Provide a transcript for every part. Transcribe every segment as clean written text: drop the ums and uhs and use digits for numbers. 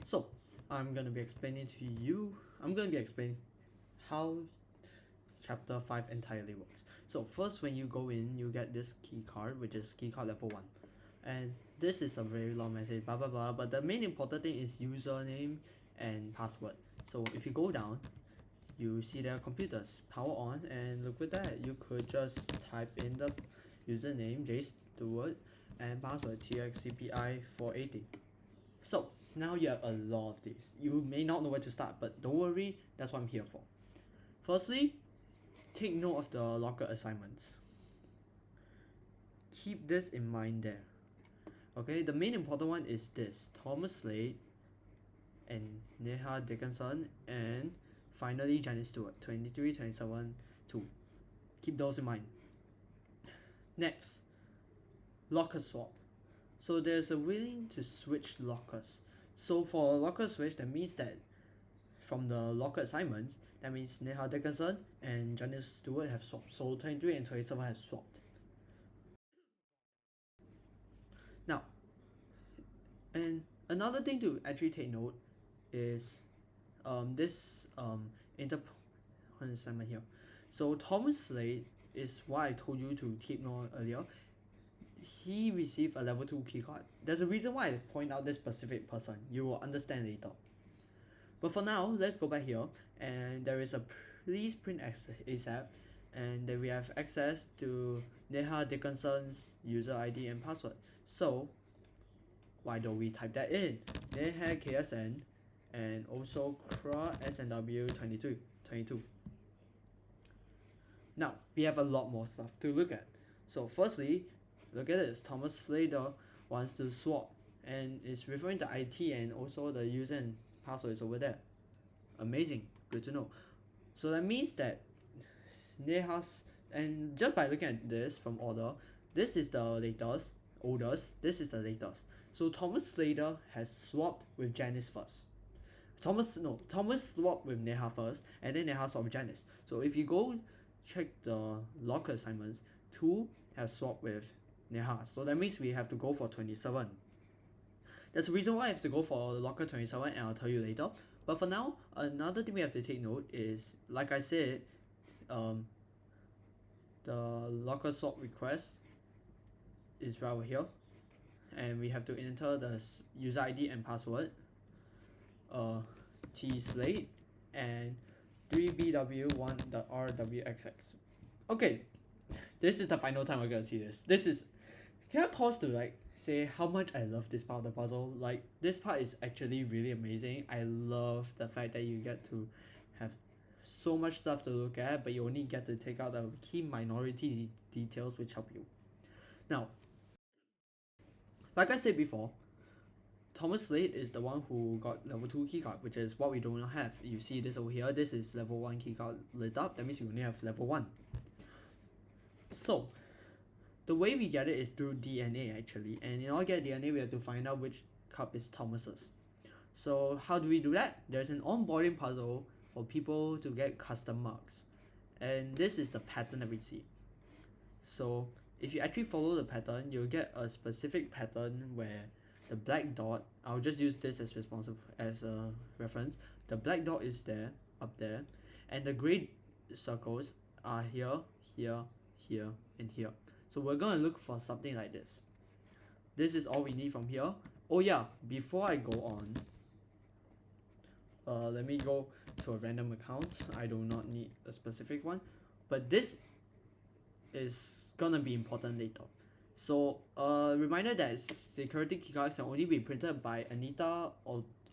So I'm gonna be explaining to you. I'm gonna be explaining how chapter 5 entirely works. So first, when you go in, you get this key card, which is key card level 1, and this is a very long message, blah blah blah, but the main important thing is username and password. So if you go down, you see their computers power on, and look at that, you could just type in the username jstewart and password txcpi480. So now you have a lot of these. You may not know where to start, but don't worry, that's what I'm here for. Firstly, take note of the locker assignments. Keep this in mind there. Okay, the main important one is this: Thomas Slade and Neha Dickinson, and finally Janice Stewart, 23, 27, 2. Keep those in mind. Next, locker swap. So there's a willing to switch lockers. So for a locker switch, that means that from the locker assignments, that means Neha Dickinson and Janice Stewart have swapped. So 23 and 27 has swapped. Now, and another thing to actually take note is this assignment here. So Thomas Slade is what I told you to keep note earlier. He received a level 2 keycard. There's a reason why I point out this specific person. You will understand later. But for now, let's go back here, and there is a please print ASAP, and then we have access to Neha Dickinson's user ID and password. So why don't we type that in? Neha KSN and also CRA SNW 22. Now we have a lot more stuff to look at. So firstly, look at this. Thomas Slater wants to swap, and it's referring to IT, and also the user and password is over there. Amazing, good to know. So that means that Neha's, and just by looking at this from order, this is the oldest, this is the latest. So Thomas Slater has swapped with Janice first. Thomas swapped with Neha first, and then Neha swapped with Janice. So if you go check the locker assignments, 2 have swapped with Neha. So that means we have to go for 27. There's a reason why I have to go for locker 27, and I'll tell you later. But for now, another thing we have to take note is, like I said, the locker swap request is right over here, and we have to enter the user ID and password, tslate and 3bw1.rwxx. Okay, this is the final time we're gonna see this. Can I pause to say how much I love this part of the puzzle? Like, this part is actually really amazing. I love the fact that you get to have so much stuff to look at, but you only get to take out the key minority details which help you. Now, like I said before, Thomas Slade is the one who got level 2 keycard, which is what we don't have. You see this over here, this is level 1 keycard lit up, that means you only have level 1. So, the way we get it is through DNA actually, and in order to get DNA we have to find out which cup is Thomas's. So how do we do that? There's an onboarding puzzle for people to get custom marks, and this is the pattern that we see. So if you actually follow the pattern, you'll get a specific pattern where the black dot, I'll just use this as a reference, the black dot is there, up there, and the gray circles are here, here, here, and here. So we're gonna look for something like this. This is all we need from here. Oh yeah, before I go on, let me go to a random account. I do not need a specific one, but this is gonna be important later. So reminder that security keycards can only be printed by Anita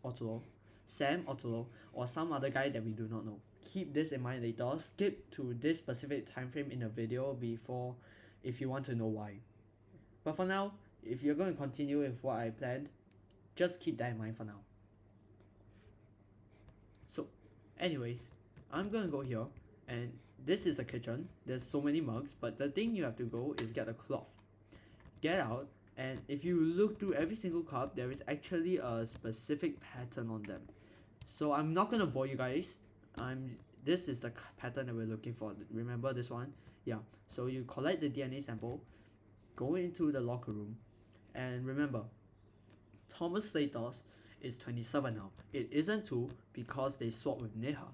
Ottolo, Sam Ottolo, or some other guy that we do not know. Keep this in mind later. Skip to this specific time frame in the video before if you want to know why. But for now, if you're going to continue with what I planned, just keep that in mind for now. So anyways, I'm gonna go here, and this is the kitchen. There's so many mugs, but the thing you have to go is get a cloth. Get out, and if you look through every single cup, there is actually a specific pattern on them. So I'm not gonna bore you guys. This is the pattern that we're looking for. Remember this one? Yeah. So you collect the DNA sample, go into the locker room, and remember, Thomas Slater's is 27 now. It isn't 2 because they swapped with Neha.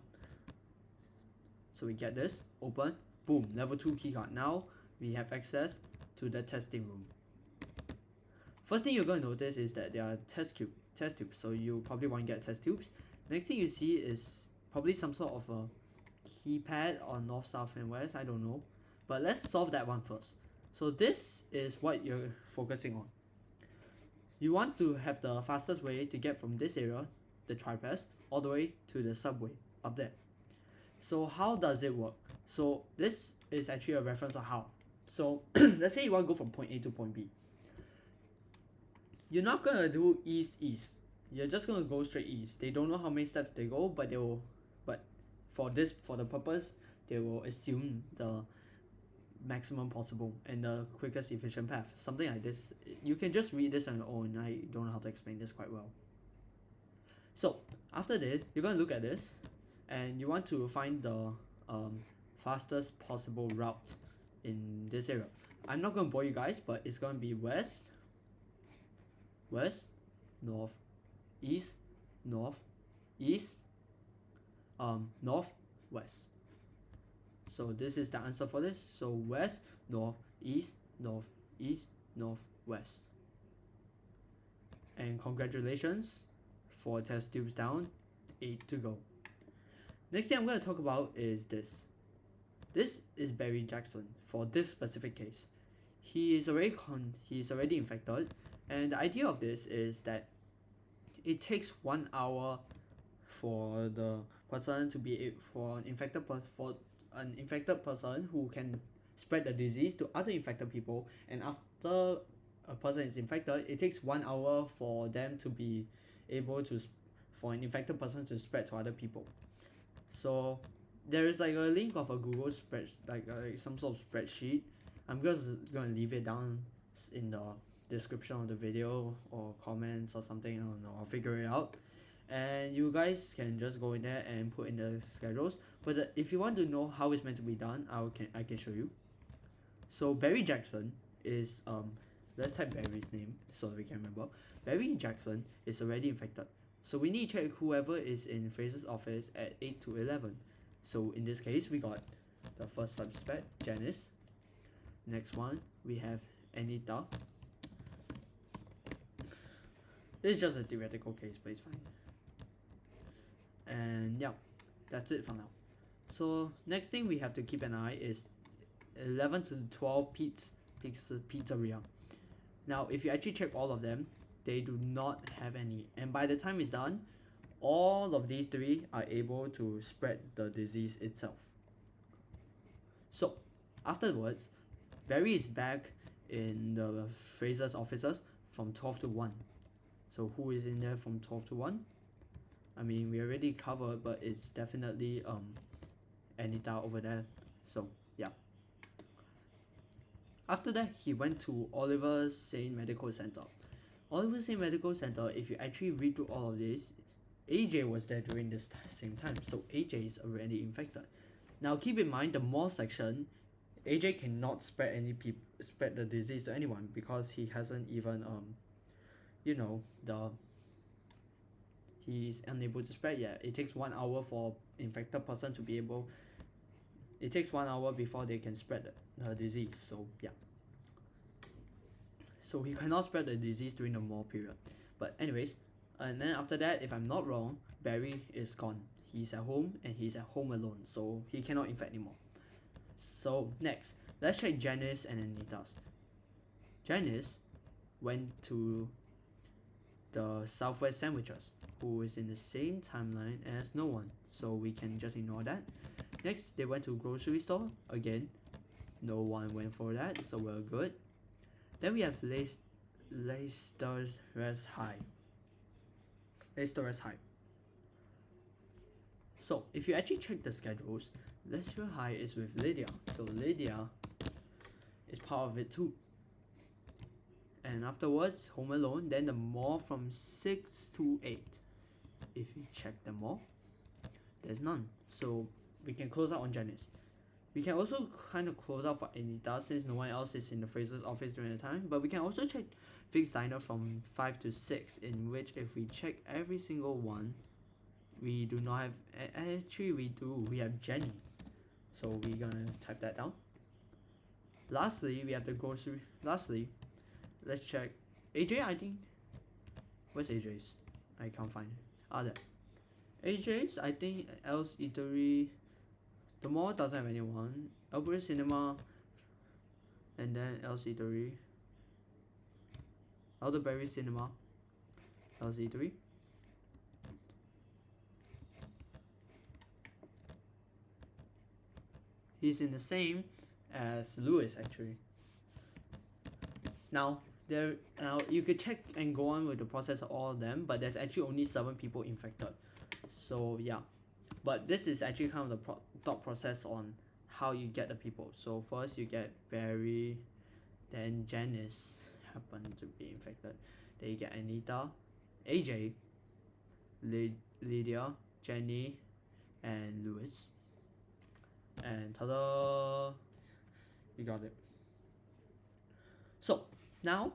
So we get this, open, boom, level 2 keycard. Now we have access to the testing room. First thing you're going to notice is that there are test tubes, so you probably want to get test tubes. Next thing you see is probably some sort of a keypad or north, south and west, I don't know. But let's solve that one first. So this is what you're focusing on. You want to have the fastest way to get from this area, the trypass, all the way to the subway up there. So how does it work? So this is actually a reference of how. So let's say you want to go from point A to point B. You're not gonna do east. You're just gonna go straight east. They don't know how many steps they go, but for the purpose, they will assume the maximum possible and the quickest efficient path. Something like this. You can just read this on your own. I don't know how to explain this quite well. So after this, you're gonna look at this, and you want to find the fastest possible route in this area. I'm not gonna bore you guys, but it's gonna be west, north, east, north, east, north, west. So this is the answer for this. So west, north, east, north, east, north, west. And congratulations, 4 test tubes down, 8 to go. Next thing I'm going to talk about is this. This is Barry Jackson for this specific case. He is already infected, and the idea of this is that it takes 1 hour for the person to be for an infected person who can spread the disease to other infected people, and after a person is infected, it takes 1 hour for them to be able to for an infected person to spread to other people. So there is like a link of a Google spread, like some sort of spreadsheet. I'm just gonna leave it down in the description of the video or comments or something. I don't know, I'll figure it out, and you guys can just go in there and put in the schedules. But if you want to know how it's meant to be done, I can show you. So Barry Jackson is let's type Barry's name so we can remember. Barry Jackson is already infected, so we need to check whoever is in Fraser's office at 8 to 11. So in this case, we got the first suspect, Janice. Next one, we have Anita. This is just a theoretical case, but it's fine. And yeah, that's it for now. So next thing we have to keep an eye is 11 to 12 Pete's Pizzeria. Now, if you actually check all of them, they do not have any. And by the time it's done, all of these 3 are able to spread the disease itself. So afterwards, Barry is back in the Fraser's offices from 12 to 1. So who is in there from 12 to 1? I mean, we already covered, but it's definitely Anita over there. So yeah. After that, he went to Oliver Saint Medical Center. Oliver Saint Medical Center, if you actually read through all of this, AJ was there during this same time, so AJ is already infected. Now keep in mind, the mall section, AJ cannot spread the disease to anyone because he hasn't even he's unable to spread yet. It takes 1 hour for infected person to be able. It takes 1 hour before they can spread the disease. So yeah. So he cannot spread the disease during the mall period. But anyways, and then after that, if I'm not wrong, Barry is gone. He's at home and he's at home alone, so he cannot infect anymore. So next, let's check Janice and Anita's. Janice went to the Southwest Sandwiches, who is in the same timeline as no one, so we can just ignore that. Next, they went to grocery store. Again, no one went for that, so we're good. Then we have Leicester's High. Leicester's High. So if you actually check the schedules, Leicester High is with Lydia, so Lydia is part of it too. And afterwards, Home Alone, then the mall from 6 to 8. If you check the mall, there's none, so we can close out on Janice. We can also kind of close out for Anita since no one else is in the Fraser's office during the time, but we can also check Vic's diner from 5 to 6, in which if we check every single one, we do not have, actually we do, we have Jenny. So we're gonna type that down. Lastly, we have the grocery, let's check AJ, I think, where's AJ's? I can't find it. Ah, there. AJ's, I think, L's Eatery, the mall doesn't have anyone. Albury Cinema, and then L's Eatery. Elderberry Cinema, L's Eatery. He's in the same as Lewis actually. Now you could check and go on with the process of all of them, but there's actually only 7 people infected. So yeah, but this is actually kind of the thought process on how you get the people. So first you get Barry, then Janice happened to be infected, then you get Anita, AJ, Lydia, Jenny, and Lewis, and ta-da, you got it. So now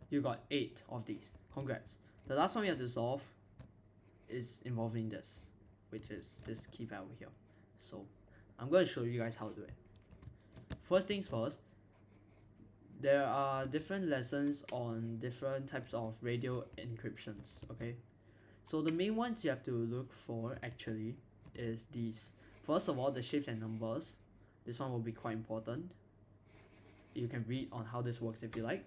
you got 8 of these. Congrats. The last one we have to solve is involving this, which is this keypad over here. So I'm going to show you guys how to do it. First things first, there are different lessons on different types of radio encryptions, okay? So the main ones you have to look for actually is these. First of all, the shapes and numbers. This one will be quite important. You can read on how this works if you like.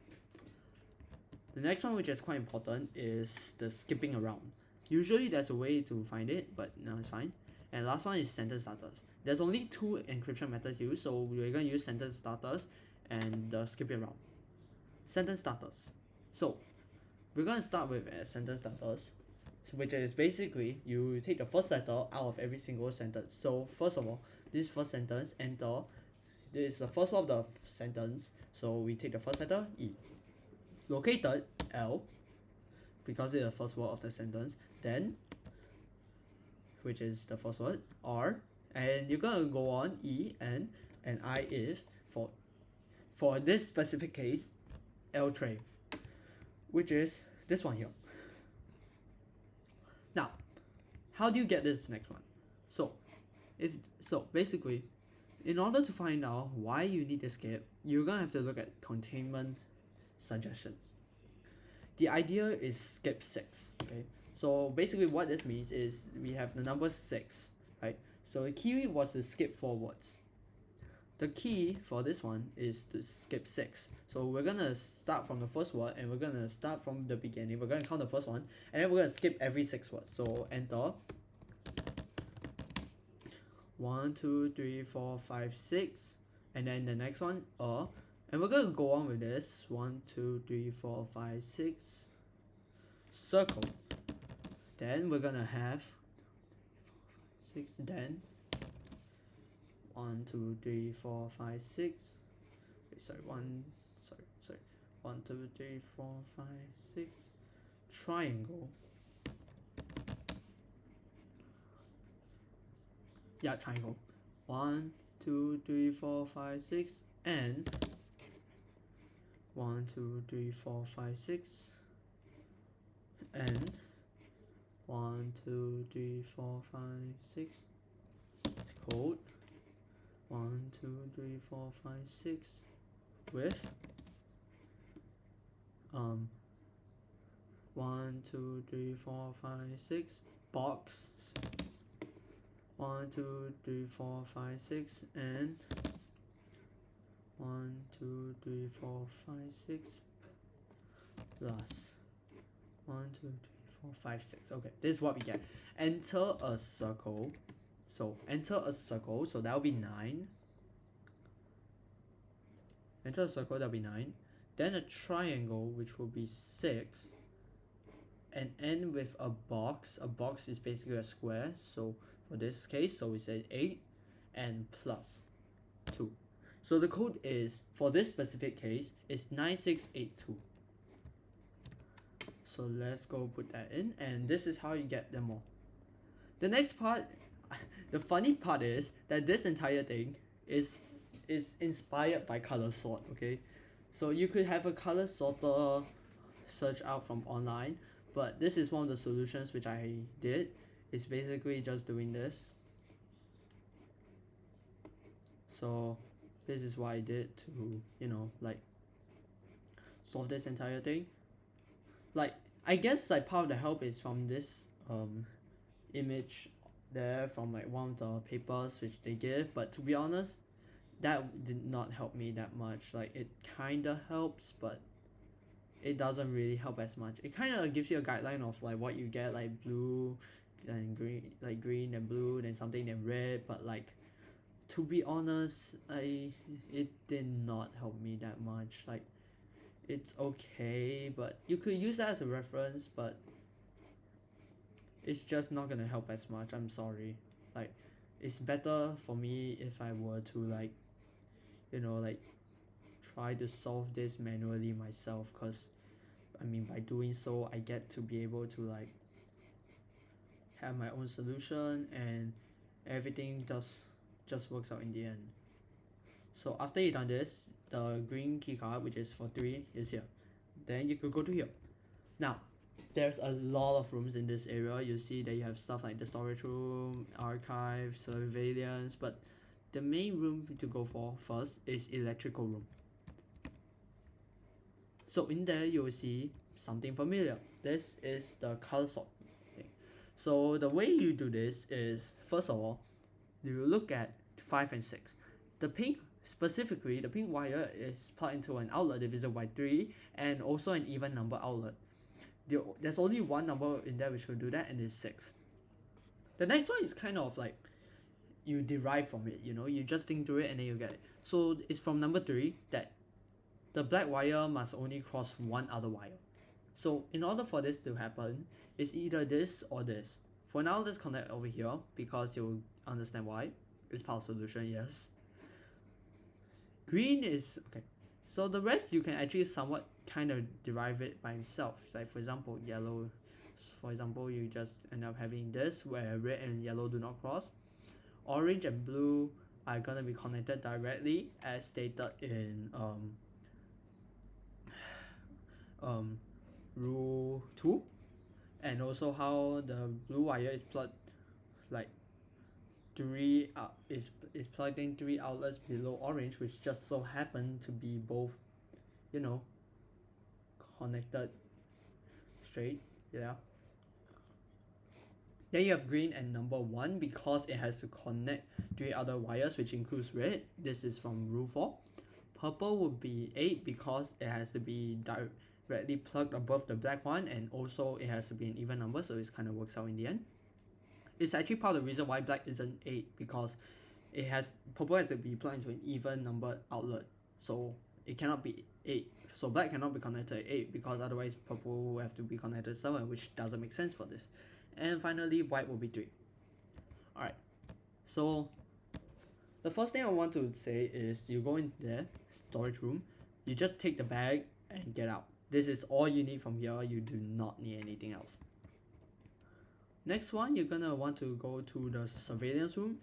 The next one, which is quite important, is the skipping around. Usually there's a way to find it, but no, it's fine. And last one is sentence starters. There's only 2 encryption methods used, so we're going to use sentence starters and the skipping around. Sentence starters. So we're going to start with sentence starters, which is basically you take the first letter out of every single sentence. So first of all, this first sentence, enter. This is the first one of the sentence, so we take the first letter, E. Located, L, because it's the first word of the sentence. Then, which is the first word, R, and you're gonna go on E, N, and I if for this specific case, L tray, which is this one here. Now, how do you get this next one? So basically, in order to find out why you need to skip, you're gonna have to look at containment suggestions. The idea is skip 6, okay? So basically what this means is we have the number 6, right? So the key was to skip 4 words. The key for this one is to skip 6. So we're gonna start from the first word and we're gonna start from the beginning. We're gonna count the first one and then we're gonna skip every 6 words. So enter. 1, 2, 3, 4, 5, 6, and then the next one, and we're gonna go on with this. 1, 2, 3, 4, 5, 6, circle. Then we're gonna have 6. Then 1, 2, 3, 4, 5, 6. Wait, sorry, 1, 2, 3, 4, 5, 6. Triangle. Yeah, triangle. 1, 2, 3, 4, 5, 6, and 1, 2, 3, 4, 5, 6, and 1, 2, 3, 4, 5, 6. Code 1, 2, 3, 4, 5, 6 with 1, 2, 3, 4, 5, 6 box. 1, 2, 3, 4, 5, 6, and 1, 2, 3, 4, 5, 6 plus 1, 2, 3, 4, 5, 6. Okay, this is what we get. Enter a circle. So enter a circle, so that'll be 9. Enter a circle, that'll be 9. Then a triangle, which will be 6. And end with a box. A box is basically a square, so for this case, so we say 8 and plus 2. So the code is, for this specific case, is 9682. So let's go put that in, and this is how you get them all. The next part, the funny part is that this entire thing is inspired by color sort. Okay, so you could have a color sorter search out from online, but this is one of the solutions which I did. It's basically just doing this. So this is what I did to, you know, like solve this entire thing. Like, I guess like part of the help is from this image there from like one of the papers which they give, but to be honest, that did not help me that much. Like, it kinda helps, but it doesn't really help as much. It kind of gives you a guideline of like what you get, like blue and green, like green and blue, then something then red, but like, to be honest, it did not help me that much. Like, it's okay, but you could use that as a reference, but it's just not gonna help as much. I'm sorry. Like, it's better for me if I were to like, you know, like try to solve this manually myself, because I mean, by doing so I get to be able to like have my own solution, and everything just works out in the end. So after you done this, the green keycard, which is for 3, is here. Then you could go to here. Now, there's a lot of rooms in this area. You see that you have stuff like the storage room, archive, surveillance, but the main room to go for first is electrical room. So in there you will see something familiar. This is the color sort thing. So the way you do this is, first of all, you look at 5 and 6. The pink, specifically, the pink wire is plugged into an outlet divided by 3 and also an even number outlet. There's only one number in there which will do that, and it's 6. The next one is kind of like you derive from it, you know, you just think through it and then you get it. So it's from number 3 that the black wire must only cross one other wire. So in order for this to happen, it's either this or this. For now, let's connect over here because you'll understand why. It's part of solution, yes. Green is okay. So the rest you can actually somewhat kind of derive it by itself. It's like, for example, yellow. For example, you just end up having this where red and yellow do not cross. Orange and blue are gonna be connected directly as stated in rule 2, and also how the blue wire is plugged, like is plugged in 3 outlets below orange, which just so happen to be both, you know, connected straight. Yeah. Then you have green and number 1 because it has to connect 3 other wires, which includes red. This is from rule 4. Purple would be 8 because it has to be directly plugged above the black one, and also it has to be an even number, so it kind of works out in the end. It's actually part of the reason why black isn't 8, because purple has to be plugged into an even number outlet, so it cannot be 8. So black cannot be connected to 8 because otherwise purple will have to be connected to 7, which doesn't make sense for this. And finally, white will be 3. Alright, so the first thing I want to say is you go in there, storage room, you just take the bag and get out. This is all you need from here. You do not need anything else. Next one, you're gonna want to go to the surveillance room,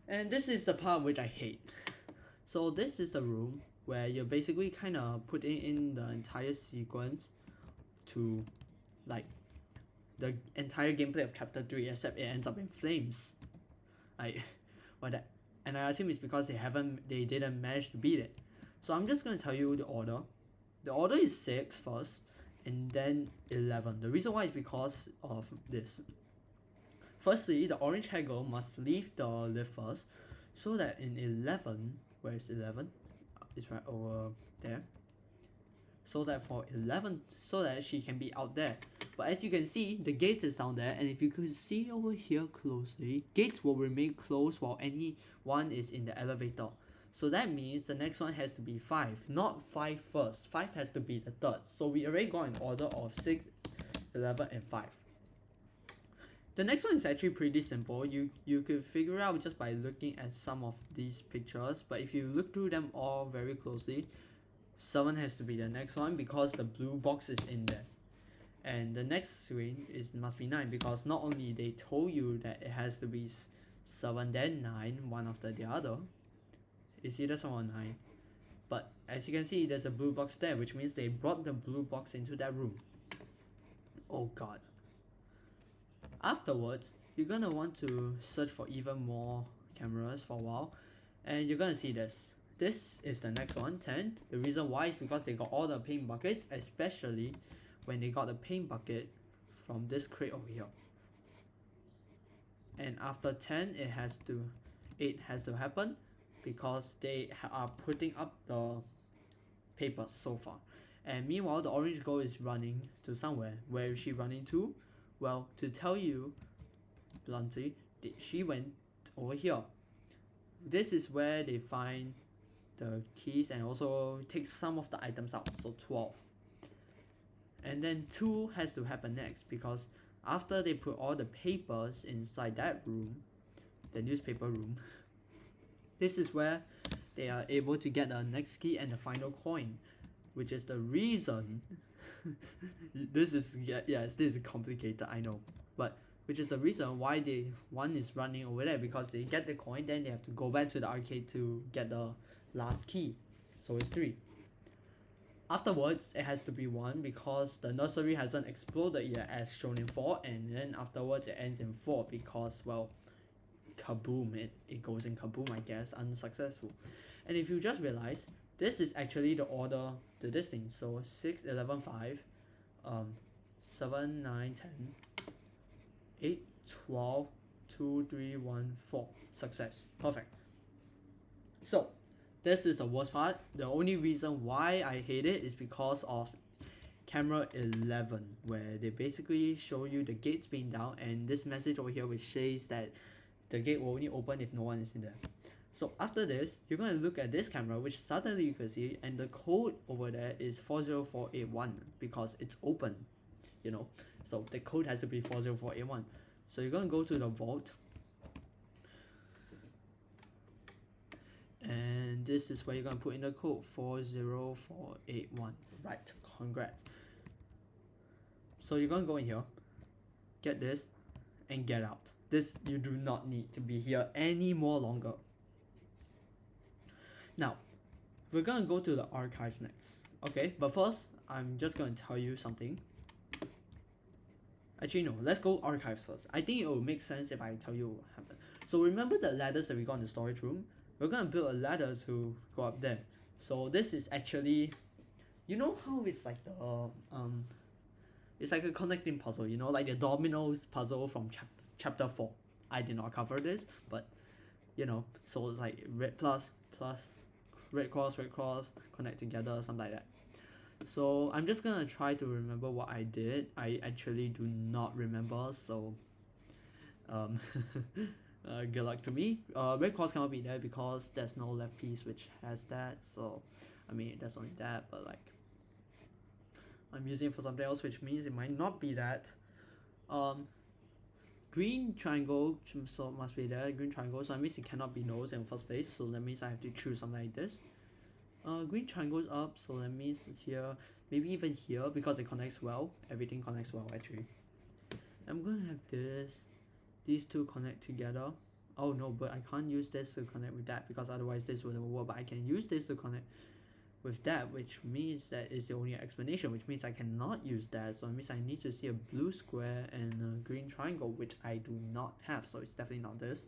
and this is the part which I hate. So this is the room where you're basically kind of putting in the entire sequence to like the entire gameplay of chapter 3, except it ends up in flames. Like, what that? And I assume it's because they didn't manage to beat it. So I'm just gonna tell you the order. The order is 6 first, and then 11. The reason why is because of this. Firstly, the orange hair girl must leave the lift first, so that in 11, where is 11? It's right over there. So that for 11, so that she can be out there. But as you can see, the gate is down there, and if you could see over here closely, gates will remain closed while anyone is in the elevator. So that means the next one has to be 5, not 5 first. 5 has to be the third. So we already got an order of 6, 11, and 5. The next one is actually pretty simple. You could figure out just by looking at some of these pictures, but if you look through them all very closely, 7 has to be the next one because the blue box is in there. And the next screen must be 9 because not only they told you that it has to be 7 then 9, one after the other, it's either 7 or 9. But as you can see, there's a blue box there, which means they brought the blue box into that room. Oh god. Afterwards, you're gonna want to search for even more cameras for a while, and you're gonna see this. This is the next one, 10. The reason why is because they got all the paint buckets, especially when they got the paint bucket from this crate over here. And after 10, 8 has to happen because they are putting up the papers so far. And meanwhile, the orange girl is running to somewhere. Where is she running to? Well, to tell you bluntly, she went over here. This is where they find the keys and also take some of the items out, so 12. And then 2 has to happen next because after they put all the papers inside that room, the newspaper room, this is where they are able to get the next key and the final coin, which is the reason this is complicated, I know, but which is the reason why one is running over there, because they get the coin, then they have to go back to the arcade to get the last key, so it's 3. Afterwards, it has to be 1 because the nursery hasn't exploded yet as shown in 4, and then afterwards it ends in 4 because, well, kaboom, it goes in kaboom, I guess, unsuccessful. And if you just realize, this is actually the order to this thing, so 6, 11, 5, 7, 9, 10, 8, 12, 2, 3, 1, 4, success, perfect. So this is the worst part. The only reason why I hate it is because of camera 11, where they basically show you the gates being down and this message over here which says that the gate will only open if no one is in there. So after this, you're going to look at this camera, which suddenly you can see, and the code over there is 40481 because it's open, you know, so the code has to be 40481. So you're going to go to the vault, and this is where you're going to put in the code 40481. Right, congrats. So you're going to go in here, get this, and get out. This, you do not need to be here any more longer. Now, we're going to go to the archives next. Okay, but first, I'm just going to tell you something. Actually, no, let's go archives first. I think it will make sense if I tell you what happened. So remember the ladders that we got in the storage room? We're going to build a ladder to go up there. So this is actually, you know how it's like the, it's like a connecting puzzle, you know, like the dominoes puzzle from chapter 4. I did not cover this, but, you know, so it's like red plus, red cross, connect together, something like that. So I'm just gonna try to remember what I did. I actually do not remember, so good luck to me. Red cross cannot be there because there's no left piece which has that, so I mean that's only that, but like I'm using it for something else, which means it might not be that. Green triangle, so it must be there, green triangle, so that means it cannot be those in the first place, so that means I have to choose something like this. Green triangle's up, so that means here, maybe even here, because it connects well, everything connects well actually. I'm gonna have this, these two connect together. Oh no, but I can't use this to connect with that because otherwise this wouldn't work, but I can use this to connect with that, which means that is the only explanation, which means I cannot use that, so it means I need to see a blue square and a green triangle, which I do not have, so it's definitely not this.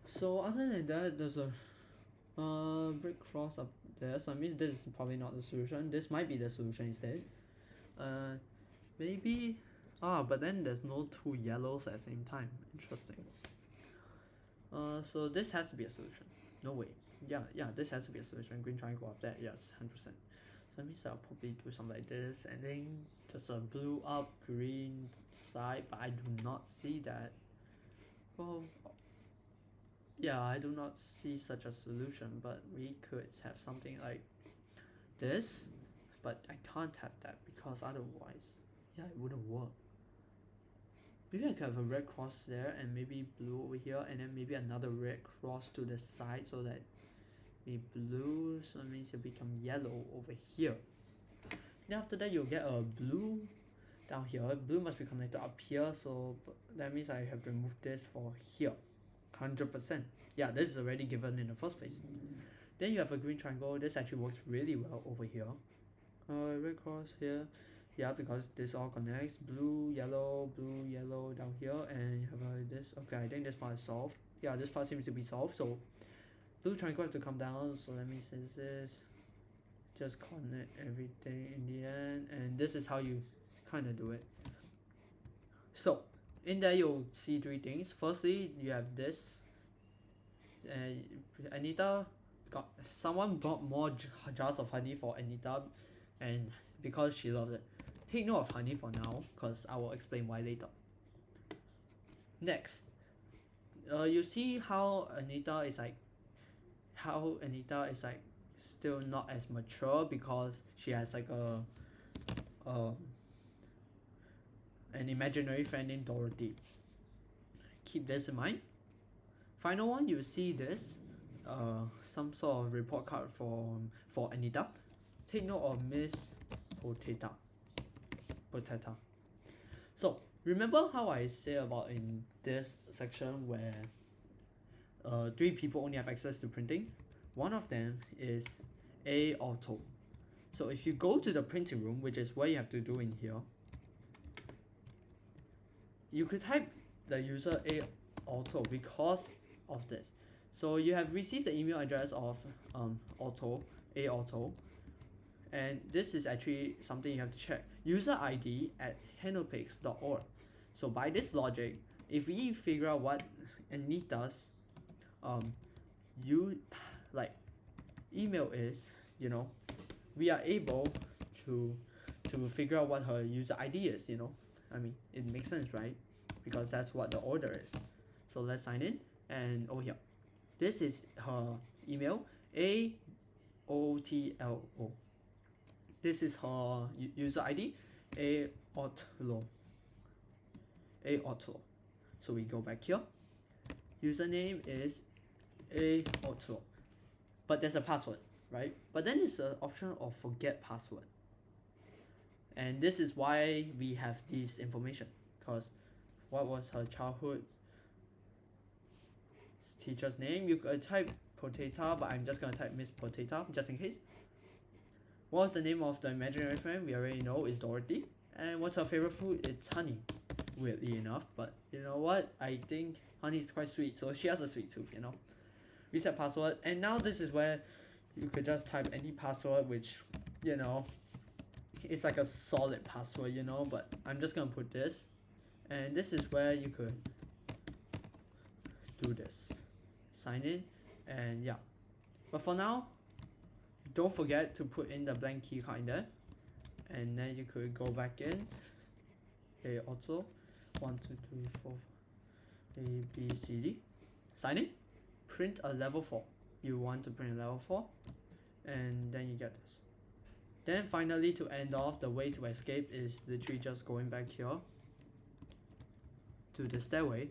So other than that, there's a brick cross up there, so it means this is probably not the solution. This might be the solution instead. Maybe, but then there's no two yellows at the same time. Interesting. So this has to be a solution. No way. Yeah, this has to be a solution. Green triangle up there, yes, 100%. So that means I'll probably do something like this, and then just a blue up, green side, but I do not see that. Well, yeah, I do not see such a solution, but we could have something like this, but I can't have that because otherwise, yeah, it wouldn't work. Maybe I could have a red cross there and maybe blue over here, and then maybe another red cross to the side so that maybe blue, so it means it'll become yellow over here. Then after that, you'll get a blue down here. Blue must be connected up here, so that means I have to remove this for here. 100%. yeah, this is already given in the first place. Then you have a green triangle. This actually works really well over here. Red cross here, yeah, because this all connects. Blue, yellow down here, and you have this. Okay, I think this part is solved. Yeah, this part seems to be solved. So blue triangle have to come down. So let me say this. Just connect everything in the end, and this is how you kind of do it. So in there you'll see three things. Firstly, you have this. Anita someone brought more jars of honey for Anita, and because she loves it. Take note of honey for now, because I will explain why later. Next, you see how Anita is like still not as mature because she has like an imaginary friend named Dorothy. Keep this in mind. Final one, you see this, some sort of report card for Anita. Take note of Miss Potato. So remember how I say about in this section where three people only have access to printing? One of them is A Auto. So if you go to the printing room, which is what you have to do in here, you could type the user A Auto because of this. So you have received the email address of A Auto, and this is actually something you have to check. User ID at henopix.org. So by this logic, if we figure out what Anita's email is, we are able to figure out what her user ID is, I mean, it makes sense, right? Because that's what the order is. So let's sign in, and over here, this is her email, AOTLO. This is her user ID, AOTLO. So we go back here. Username is AOTLO. But there's a password, right? But then it's an option of forget password. And this is why we have this information. Because what was her childhood teacher's name? You could type Potato, but I'm just going to type Miss Potato just in case. What was the name of the imaginary friend? We already know is Dorothy. And what's her favorite food? It's honey, weirdly enough. But you know what? I think honey is quite sweet, so she has a sweet tooth, Reset password, and now this is where you could just type any password, which, it's like a solid password, but I'm just gonna put this, and this is where you could do this. Sign in, and yeah. But for now, don't forget to put in the blank key card in there, and then you could go back in. Okay, also 1 2 3 4 A B C D. Sign in. Print a level 4. You want to print a level 4, and then you get this. Then finally, to end off, the way to escape is literally just going back here to the stairway,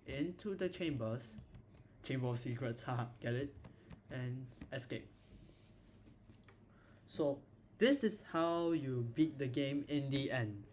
into the chamber of secrets, get it? And escape. So this is how you beat the game in the end.